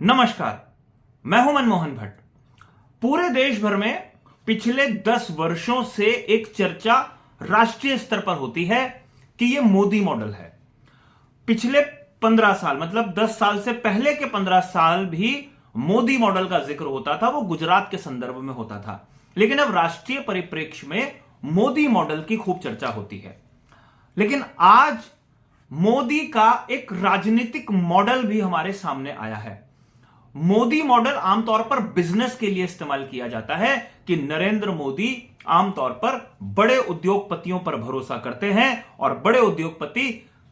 नमस्कार, मैं हूं मनमोहन भट्ट। पूरे देश भर में पिछले 10 वर्षों से एक चर्चा राष्ट्रीय स्तर पर होती है कि यह मोदी मॉडल है। पिछले 15 साल मतलब 10 साल से पहले के 15 साल भी मोदी मॉडल का जिक्र होता था, वो गुजरात के संदर्भ में होता था। लेकिन अब राष्ट्रीय परिप्रेक्ष्य में मोदी मॉडल की खूब चर्चा होती है। लेकिन आज मोदी का एक राजनीतिक मॉडल भी हमारे सामने आया है। मोदी मॉडल आमतौर पर बिजनेस के लिए इस्तेमाल किया जाता है कि नरेंद्र मोदी आमतौर पर बड़े उद्योगपतियों पर भरोसा करते हैं और बड़े उद्योगपति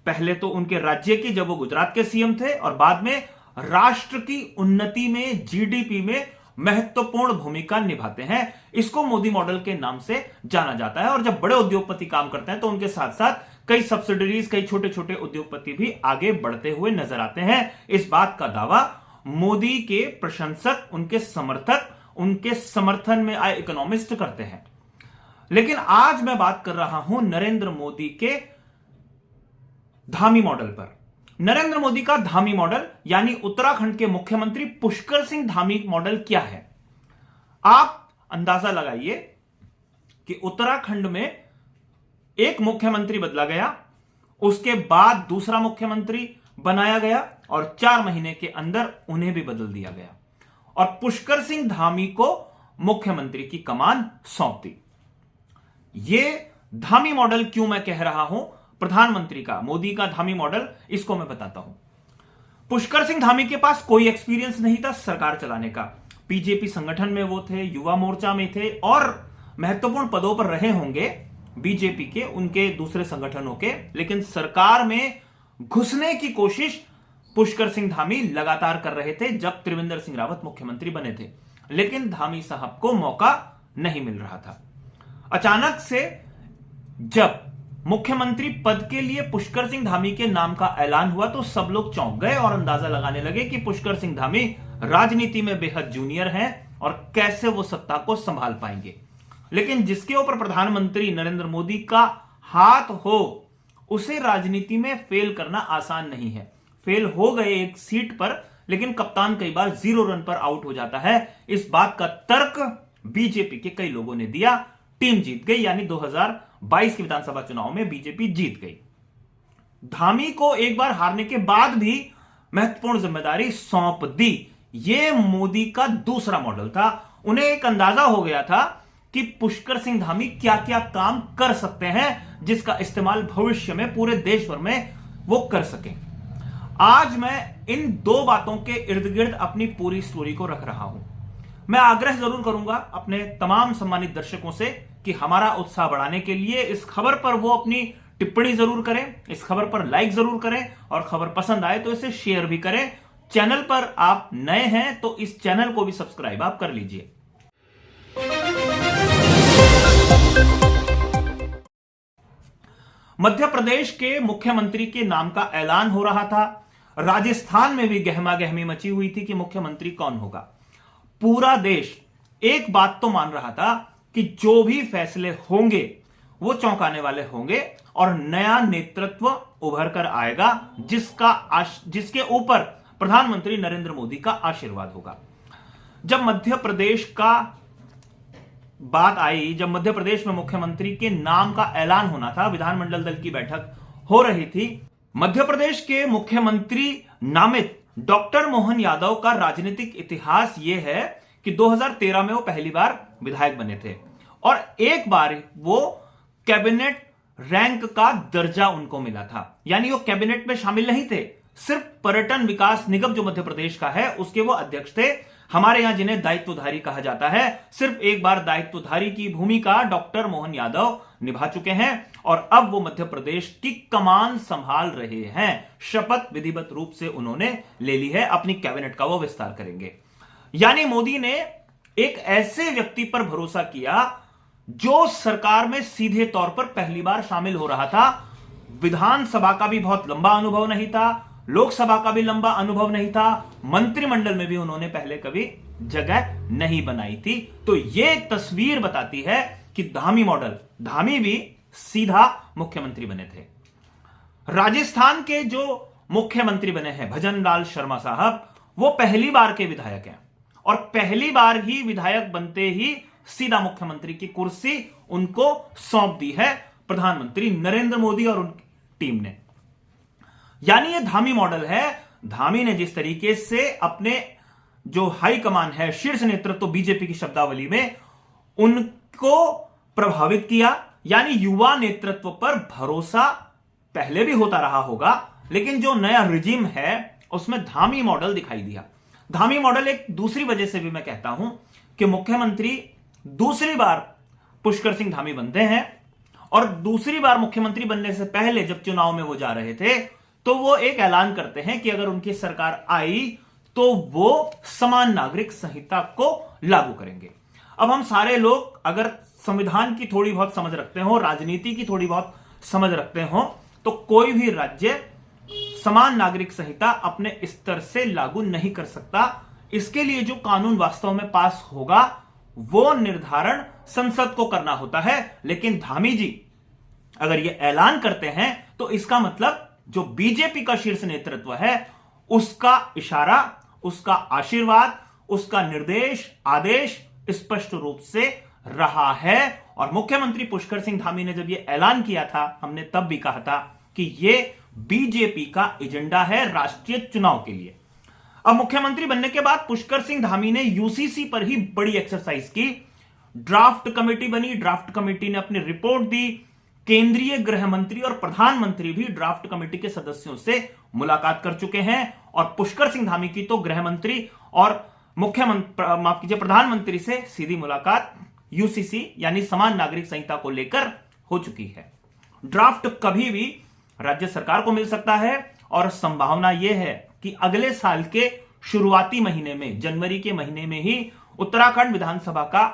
पहले तो उनके राज्य की, जब वो गुजरात के सीएम थे, और बाद में राष्ट्र की उन्नति में, जीडीपी में महत्वपूर्ण भूमिका निभाते हैं। इसको मोदी मॉडल के नाम से जाना जाता है। और जब बड़े उद्योगपति काम करते हैं तो उनके साथ साथ कई सब्सिडरीज, कई छोटे छोटे उद्योगपति भी आगे बढ़ते हुए नजर आते हैं। इस बात का दावा मोदी के प्रशंसक, उनके समर्थक, उनके समर्थन में आए इकोनॉमिस्ट करते हैं। लेकिन आज मैं बात कर रहा हूं नरेंद्र मोदी के धामी मॉडल पर। नरेंद्र मोदी का धामी मॉडल यानी उत्तराखंड के मुख्यमंत्री पुष्कर सिंह धामी मॉडल क्या है? आप अंदाजा लगाइए कि उत्तराखंड में एक मुख्यमंत्री बदला गया, उसके बाद दूसरा मुख्यमंत्री बनाया गया और 4 महीने के अंदर उन्हें भी बदल दिया गया और पुष्कर सिंह धामी को मुख्यमंत्री की कमान सौंप दी। यह धामी मॉडल क्यों मैं कह रहा हूं, प्रधानमंत्री का, मोदी का धामी मॉडल, इसको मैं बताता हूं। पुष्कर सिंह धामी के पास कोई एक्सपीरियंस नहीं था सरकार चलाने का। बीजेपी संगठन में वो थे, युवा मोर्चा में थे और महत्वपूर्ण पदों पर रहे होंगे बीजेपी के, उनके दूसरे संगठनों के। लेकिन सरकार में घुसने की कोशिश पुष्कर सिंह धामी लगातार कर रहे थे जब त्रिवेंद्र सिंह रावत मुख्यमंत्री बने थे। लेकिन धामी साहब को मौका नहीं मिल रहा था। अचानक से जब मुख्यमंत्री पद के लिए पुष्कर सिंह धामी के नाम का ऐलान हुआ तो सब लोग चौंक गए और अंदाजा लगाने लगे कि पुष्कर सिंह धामी राजनीति में बेहद जूनियर हैं और कैसे वो सत्ता को संभाल पाएंगे। लेकिन जिसके ऊपर प्रधानमंत्री नरेंद्र मोदी का हाथ हो, उसे राजनीति में फेल करना आसान नहीं है। फेल हो गए एक सीट पर, लेकिन कप्तान कई बार 0 रन पर आउट हो जाता है। इस बात का तर्क बीजेपी के कई लोगों ने दिया। टीम जीत गई, यानी 2022 के विधानसभा चुनाव में बीजेपी जीत गई। धामी को एक बार हारने के बाद भी महत्वपूर्ण जिम्मेदारी सौंप दी। यह मोदी का दूसरा मॉडल था। उन्हें एक अंदाजा हो गया था कि पुष्कर सिंह धामी क्या क्या काम कर सकते हैं जिसका इस्तेमाल भविष्य में पूरे देश भर में वो कर सकें। आज मैं इन 2 बातों के इर्द गिर्द अपनी पूरी स्टोरी को रख रहा हूं। मैं आग्रह जरूर करूंगा अपने तमाम सम्मानित दर्शकों से कि हमारा उत्साह बढ़ाने के लिए इस खबर पर वो अपनी टिप्पणी जरूर करें, इस खबर पर लाइक जरूर करें और खबर पसंद आए तो इसे शेयर भी करें। चैनल पर आप नए हैं तो इस चैनल को भी सब्सक्राइब आप कर लीजिए। मध्य प्रदेश के मुख्यमंत्री के नाम का ऐलान हो रहा था। राजस्थान में भी गहमा गहमी मची हुई थी कि मुख्यमंत्री कौन होगा। पूरा देश एक बात तो मान रहा था कि जो भी फैसले होंगे वो चौंकाने वाले होंगे और नया नेतृत्व उभर कर आएगा जिसके ऊपर प्रधानमंत्री नरेंद्र मोदी का आशीर्वाद होगा। जब मध्य प्रदेश का बात आई, जब मध्य प्रदेश में मुख्यमंत्री के नाम का ऐलान होना था, विधानमंडल दल की बैठक हो रही थी, मध्य प्रदेश के मुख्यमंत्री नामित डॉक्टर मोहन यादव का राजनीतिक इतिहास यह है कि 2013 में वो पहली बार विधायक बने थे और एक बार वो कैबिनेट रैंक का दर्जा उनको मिला था। यानी वो कैबिनेट में शामिल नहीं थे, सिर्फ पर्यटन विकास निगम जो मध्य प्रदेश का है उसके वो अध्यक्ष थे। हमारे यहां जिन्हें दायित्वधारी कहा जाता है, सिर्फ एक बार दायित्वधारी की भूमिका डॉक्टर मोहन यादव निभा चुके हैं और अब वो मध्य प्रदेश की कमान संभाल रहे हैं। शपथ विधिवत रूप से उन्होंने ले ली है, अपनी कैबिनेट का वो विस्तार करेंगे। यानी मोदी ने एक ऐसे व्यक्ति पर भरोसा किया जो सरकार में सीधे तौर पर पहली बार शामिल हो रहा था। विधानसभा का भी बहुत लंबा अनुभव नहीं था, लोकसभा का भी लंबा अनुभव नहीं था, मंत्रिमंडल में भी उन्होंने पहले कभी जगह नहीं बनाई थी। तो यह तस्वीर बताती है कि धामी मॉडल, धामी भी सीधा मुख्यमंत्री बने थे। राजस्थान के जो मुख्यमंत्री बने हैं भजन लाल शर्मा साहब, वो पहली बार के विधायक हैं और पहली बार ही विधायक बनते ही सीधा मुख्यमंत्री की कुर्सी उनको सौंप दी है प्रधानमंत्री नरेंद्र मोदी और उनकी टीम ने। यानी ये धामी मॉडल है। धामी ने जिस तरीके से अपने जो हाई कमान है, शीर्ष नेतृत्व बीजेपी की शब्दावली में, उनको प्रभावित किया। यानी युवा नेतृत्व पर भरोसा पहले भी होता रहा होगा, लेकिन जो नया रिजीम है उसमें धामी मॉडल दिखाई दिया। धामी मॉडल एक दूसरी वजह से भी मैं कहता हूं कि मुख्यमंत्री दूसरी बार पुष्कर सिंह धामी बनते हैं और दूसरी बार मुख्यमंत्री बनने से पहले जब चुनाव में वो जा रहे थे तो वो एक ऐलान करते हैं कि अगर उनकी सरकार आई तो वो समान नागरिक संहिता को लागू करेंगे। अब हम सारे लोग अगर संविधान की थोड़ी बहुत समझ रखते हो, राजनीति की थोड़ी बहुत समझ रखते हो, तो कोई भी राज्य समान नागरिक संहिता अपने स्तर से लागू नहीं कर सकता। इसके लिए जो कानून वास्तव में पास होगा वो निर्धारण संसद को करना होता है। लेकिन धामी जी अगर ये ऐलान करते हैं तो इसका मतलब जो बीजेपी का शीर्ष नेतृत्व है उसका इशारा, उसका आशीर्वाद, उसका निर्देश, आदेश स्पष्ट रूप से रहा है। और मुख्यमंत्री पुष्कर सिंह धामी ने जब ये ऐलान किया था, हमने तब भी कहा था कि ये बीजेपी का एजेंडा है राष्ट्रीय चुनाव के लिए। अब मुख्यमंत्री बनने के बाद पुष्कर सिंह धामी ने यूसीसी पर ही बड़ी एक्सरसाइज की। ड्राफ्ट कमेटी बनी, ड्राफ्ट कमेटी ने अपनी रिपोर्ट दी। केंद्रीय गृह मंत्री और प्रधानमंत्री भी ड्राफ्ट कमेटी के सदस्यों से मुलाकात कर चुके हैं और पुष्कर सिंह धामी की तो गृह मंत्री और प्रधानमंत्री से सीधी मुलाकात यूसीसी यानी समान नागरिक संहिता को लेकर हो चुकी है। ड्राफ्ट कभी भी राज्य सरकार को मिल सकता है और संभावना यह है कि अगले साल के शुरुआती महीने में, जनवरी के महीने में ही उत्तराखंड विधानसभा का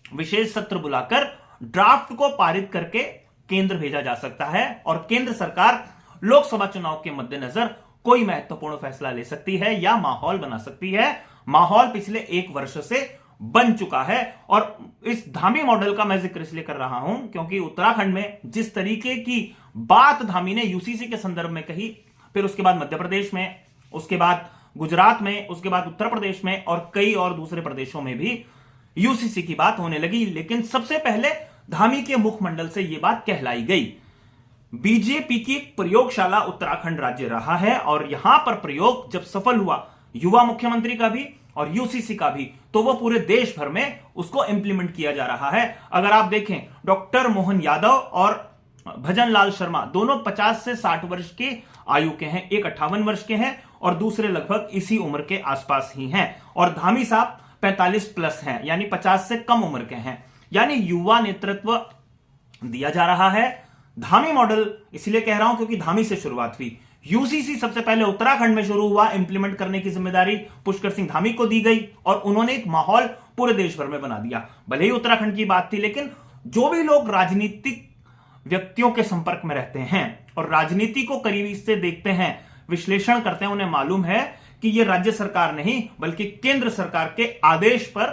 विशेष सत्र बुलाकर ड्राफ्ट को पारित करके केंद्र भेजा जा सकता है और केंद्र सरकार लोकसभा चुनाव के मद्देनजर कोई महत्वपूर्ण फैसला ले सकती है या माहौल बना सकती है। माहौल पिछले एक वर्ष से बन चुका है और इस धामी मॉडल का मैं जिक्र इसलिए कर रहा हूं क्योंकि उत्तराखंड में जिस तरीके की बात धामी ने यूसीसी के संदर्भ में कही, फिर उसके बाद मध्य प्रदेश में, उसके बाद गुजरात में, उसके बाद उत्तर प्रदेश में और कई और दूसरे प्रदेशों में भी यूसीसी की बात होने लगी। लेकिन सबसे पहले धामी के मुखमंडल से यह बात कहलाई गई। बीजेपी की प्रयोगशाला उत्तराखंड राज्य रहा है और यहां पर प्रयोग जब सफल हुआ युवा मुख्यमंत्री का भी और यूसीसी का भी, तो वो पूरे देश भर में उसको इंप्लीमेंट किया जा रहा है। अगर आप देखें, डॉक्टर मोहन यादव और भजन लाल शर्मा दोनों 50 से 60 वर्ष की आयु के हैं। एक 58 वर्ष के हैं और दूसरे लगभग इसी उम्र के आसपास ही हैं और धामी साहब 45 प्लस हैं, यानी 50 से कम उम्र के हैं। यानी युवा नेतृत्व दिया जा रहा है। धामी मॉडल इसलिए कह रहा हूं क्योंकि धामी से शुरुआत हुई। यूसीसी सबसे पहले उत्तराखंड में शुरू हुआ, इंप्लीमेंट करने की जिम्मेदारी पुष्कर सिंह धामी को दी गई और उन्होंने एक माहौल पूरे देश भर में बना दिया। भले ही उत्तराखंड की बात थी, लेकिन जो भी लोग राजनीतिक व्यक्तियों के संपर्क में रहते हैं और राजनीति को करीबी से देखते हैं, विश्लेषण करते हैं, उन्हें मालूम है कि यह राज्य सरकार नहीं बल्कि केंद्र सरकार के आदेश पर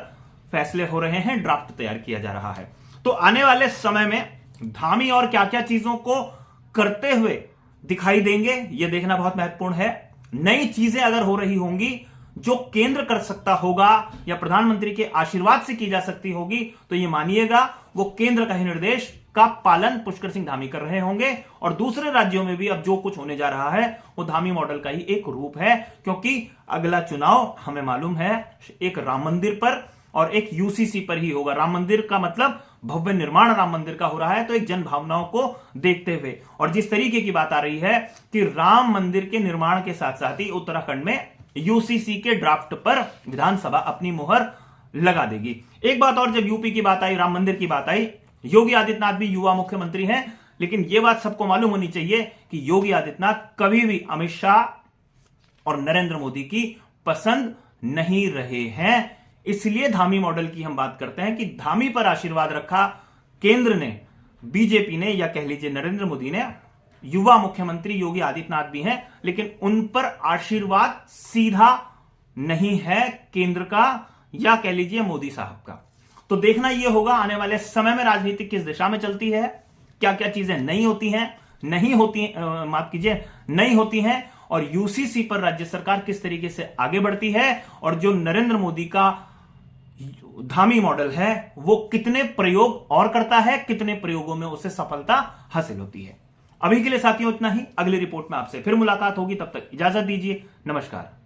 फैसले हो रहे हैं, ड्राफ्ट तैयार किया जा रहा है। तो आने वाले समय में धामी और क्या क्या चीजों को करते हुए दिखाई देंगे, यह देखना बहुत महत्वपूर्ण है। नई चीजें अगर हो रही होंगी जो केंद्र कर सकता होगा या प्रधानमंत्री के आशीर्वाद से की जा सकती होगी, तो यह मानिएगा वो केंद्र का ही निर्देश का पालन पुष्कर सिंह धामी कर रहे होंगे। और दूसरे राज्यों में भी अब जो कुछ होने जा रहा है वो धामी मॉडल का ही एक रूप है, क्योंकि अगला चुनाव हमें मालूम है एक राम मंदिर पर और एक यूसीसी पर ही होगा। राम मंदिर का मतलब भव्य निर्माण राम मंदिर का हो रहा है, तो एक जन भावनाओं को देखते हुए और जिस तरीके की बात आ रही है कि राम मंदिर के निर्माण के साथ साथ ही उत्तराखंड में यूसीसी के ड्राफ्ट पर विधानसभा अपनी मुहर लगा देगी। एक बात और, जब यूपी की बात आई, राम मंदिर की बात आई, योगी आदित्यनाथ भी युवा मुख्यमंत्री हैं, लेकिन यह बात सबको मालूम होनी चाहिए कि योगी आदित्यनाथ कभी भी अमित शाह और नरेंद्र मोदी की पसंद नहीं रहे हैं। इसलिए धामी मॉडल की हम बात करते हैं कि धामी पर आशीर्वाद रखा केंद्र ने, बीजेपी ने, या कह लीजिए नरेंद्र मोदी ने। युवा मुख्यमंत्री योगी आदित्यनाथ भी हैं, लेकिन उन पर आशीर्वाद सीधा नहीं है केंद्र का या कह लीजिए मोदी साहब का। तो देखना यह होगा आने वाले समय में राजनीति किस दिशा में चलती है, क्या क्या चीजें नहीं होती हैं, नहीं होती हैं और यूसीसी पर राज्य सरकार किस तरीके से आगे बढ़ती है, और जो नरेंद्र मोदी का धामी मॉडल है वो कितने प्रयोग और करता है, कितने प्रयोगों में उसे सफलता हासिल होती है। अभी के लिए साथियों इतना ही। अगली रिपोर्ट में आपसे फिर मुलाकात होगी, तब तक इजाजत दीजिए। नमस्कार।